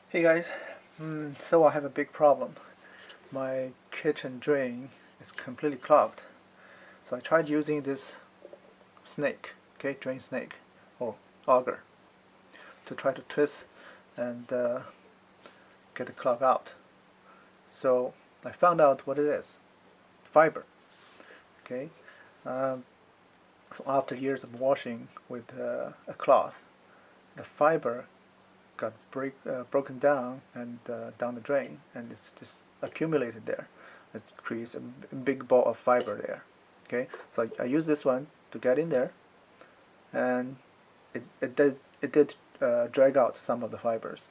Hey guys, so I have a big problem. My kitchen drain is completely clogged. So I tried using this snake, okay, drain snake or auger, to try to twist and get the clog out. So I found out what it is: fiber. Okay, um, so after years of washing with a cloth, the fiber got broken down and down the drain, and it's just accumulated there. It creates a big ball of fiber there. Okay, so I use this one to get in there, and it did drag out some of the fibers.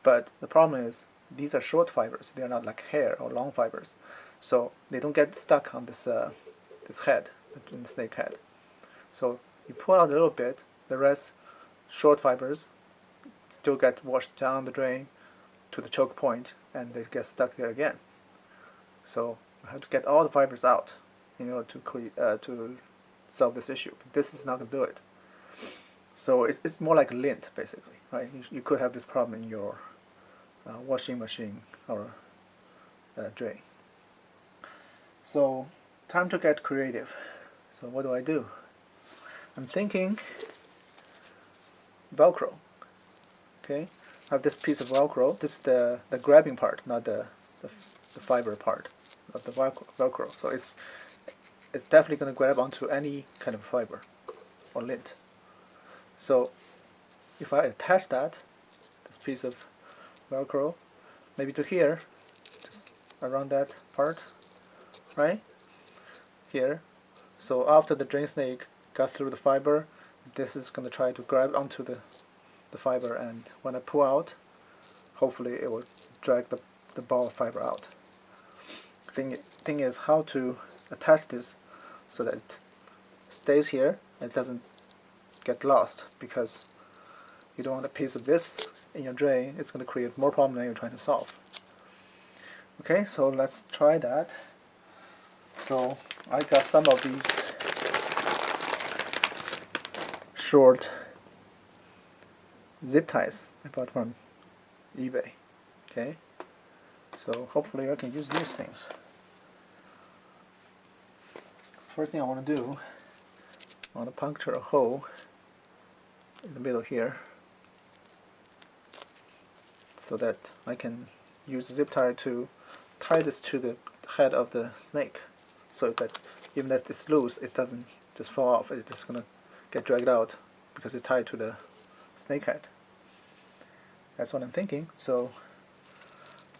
But the problem is these are short fibers. They are not like hair or long fibers, so they don't get stuck on this head, the snake head. So you pull out a little bit, the rest short fibers still get washed down the drain to the choke point, and they get stuck there again. So I have to get all the fibers out in order to solve this issue. But this is not going to do it. So it's more like lint, basically, right? You could have this problem in your washing machine or drain. So time to get creative. So what do? I'm thinking velcro. Okay, I have this piece of velcro. This is the grabbing part, not the fiber part of the velcro. So it's definitely going to grab onto any kind of fiber or lint. So if I attach this piece of velcro, maybe to here, just around that part, right here. So after the drain snake got through the fiber, this is going to try to grab onto the fiber, and when I pull out, hopefully it will drag the ball of fiber out. Thing is how to attach this so that it stays here and it doesn't get lost, because you don't want a piece of this in your drain. It's going to create more problem than you're trying to solve. Okay, so let's try that. So I got some of these short zip ties I bought from eBay. Okay, so hopefully I can use these things. First thing I want to do, I want to puncture a hole in the middle here so that I can use a zip tie to tie this to the head of the snake, so that even if it's loose, it doesn't just fall off. It's just gonna get dragged out because it's tied to the snake head. That's what I'm thinking. So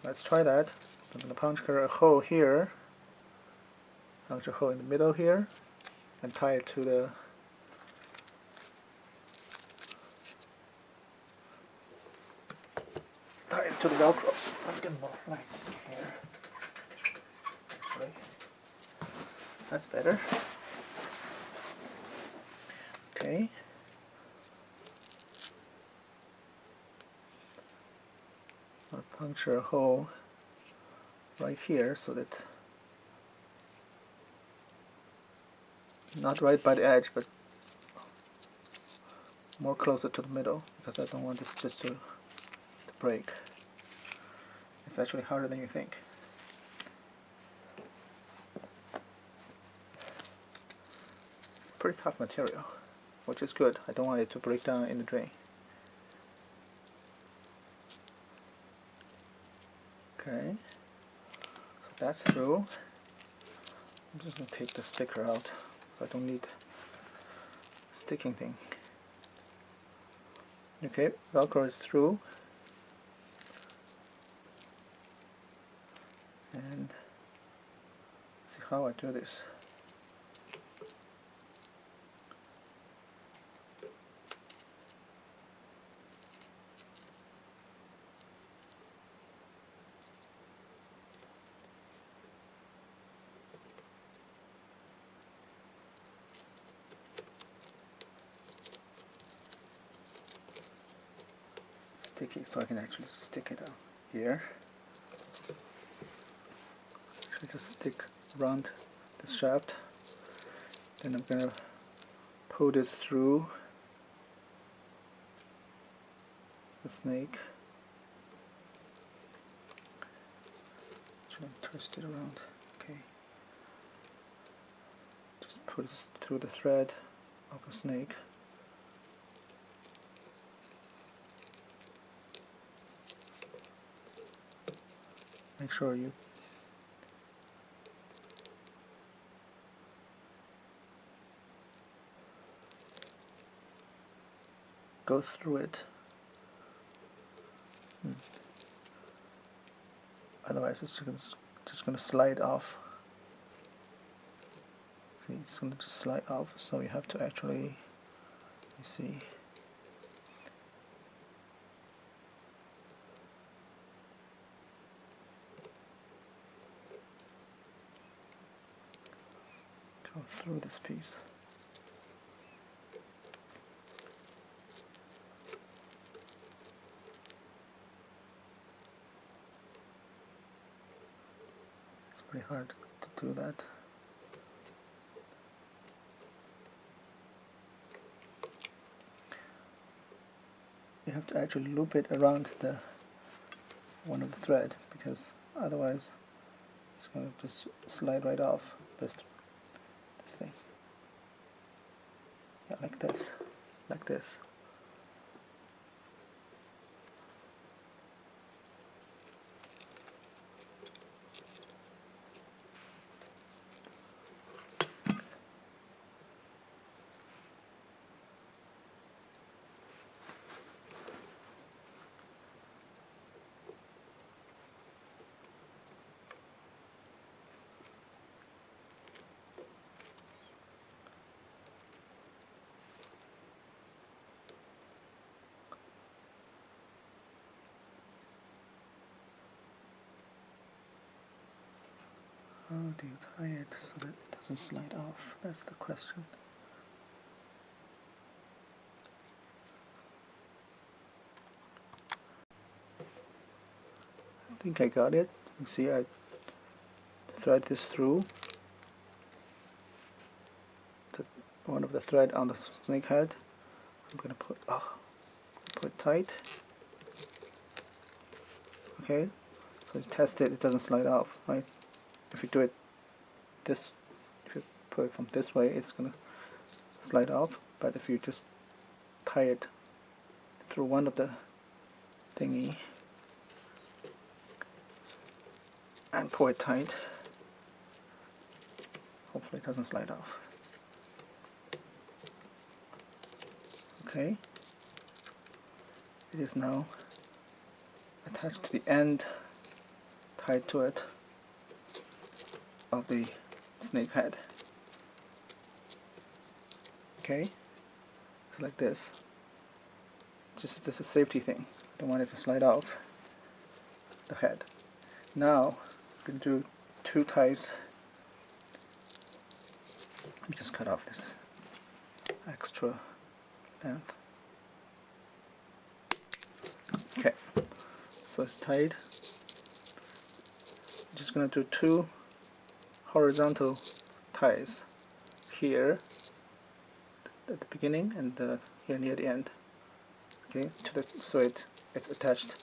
let's try that. I'm gonna puncture a hole here, puncture a hole in the middle here, and tie it to the velcro. Let's get more light here. Actually, that's better. Okay. I'll puncture a hole right here so that not right by the edge, but more closer to the middle, because I don't want this just to break. It's actually harder than you think. It's pretty tough material, which is good. I don't want it to break down in the drain. Okay, so that's through. I'm just going to take the sticker out, so I don't need a sticking thing. Okay, velcro is through. And see how I do this. Sticky, so I can actually stick it out here. So just stick around the shaft. Then I'm gonna pull this through the snake Actually, twist it around. Okay. Just put it through the thread of the snake. Make sure you go through it. Otherwise it's just gonna slide off. See, it's gonna just slide off, so you have to actually, you see, go through this piece. It's pretty hard to do that. You have to actually loop it around the one of the thread, because otherwise it's going to just slide right off this thing. Yeah, like this, like this. How do you tie it so that it doesn't slide off? That's the question. I think I got it. You see, I thread this through one of the thread on the snake head. I'm gonna put it tight. Okay, so you test it, it doesn't slide off, right? If you do it this, if you put it from this way, it's gonna slide off. But if you just tie it through one of the thingy and pull it tight, hopefully it doesn't slide off. Okay, it is now attached to the end, tied to it, of the snake head. Okay, so like this. Just a safety thing. Don't want it to slide off the head. Now I'm going to do 2 ties. Let me just cut off this extra length. Okay, so it's tied. I'm just going to do 2 horizontal ties here at the beginning and here near the end. Okay, so it's attached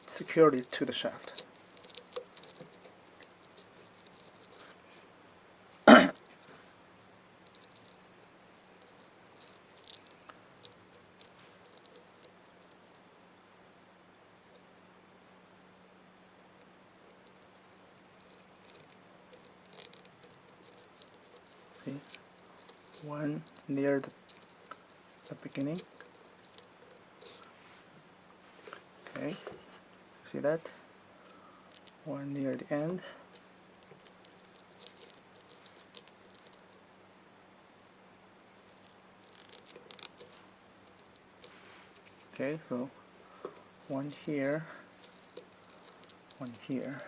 securely to the shaft. See, one near the beginning. Okay, see that? One near the end. Okay, so one here, one here.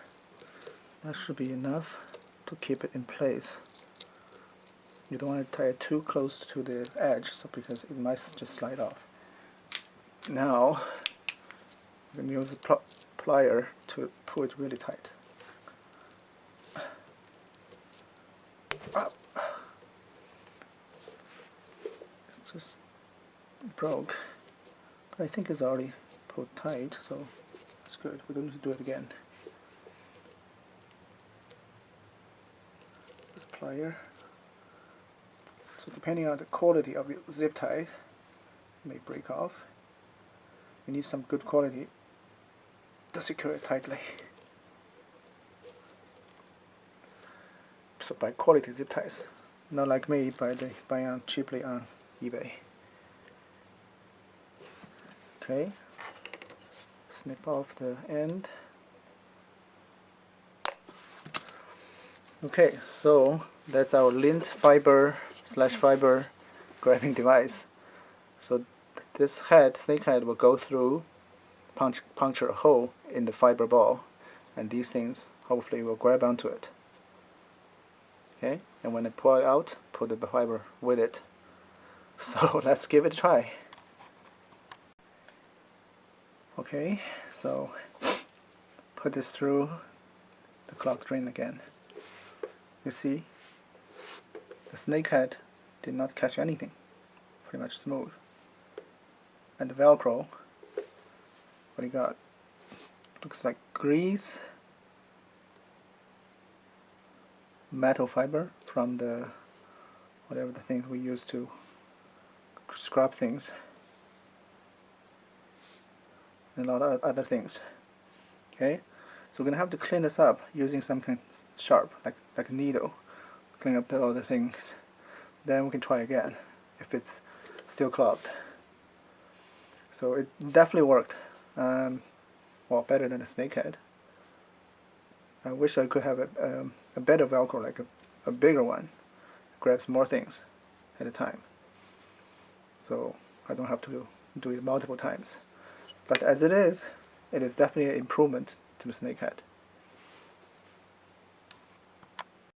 That should be enough to keep it in place. You don't want to tie it too close to the edge, so because it might just slide off. Now you can use a plier to pull it really tight. It's just broke, but I think it's already pulled tight, so it's good. We don't need to do it again. plier. So depending on the quality of your zip tie, it may break off. You need some good quality to secure it tightly. So buy quality zip ties, not like me buying cheaply on eBay. Okay, snip off the end. Okay, so that's our lint fiber / fiber grabbing device. So this snake head will go through, puncture a hole in the fiber ball, and these things hopefully will grab onto it. Okay, and when I pull it out, put the fiber with it. So let's give it a try. Okay, so put this through the clog drain again. You see, the snake head did not catch anything, pretty much smooth. And the velcro, what do you got? Looks like grease, metal fiber from the whatever the things we use to scrub things, and a lot of other things. Okay, so we're gonna have to clean this up using some kind of sharp, like a needle, clean up the other things. Then we can try again if it's still clogged. So it definitely worked. Well, better than the snake head. I wish I could have a better velcro, like a bigger one. It grabs more things at a time. So I don't have to do it multiple times. But as it is definitely an improvement to the snake head.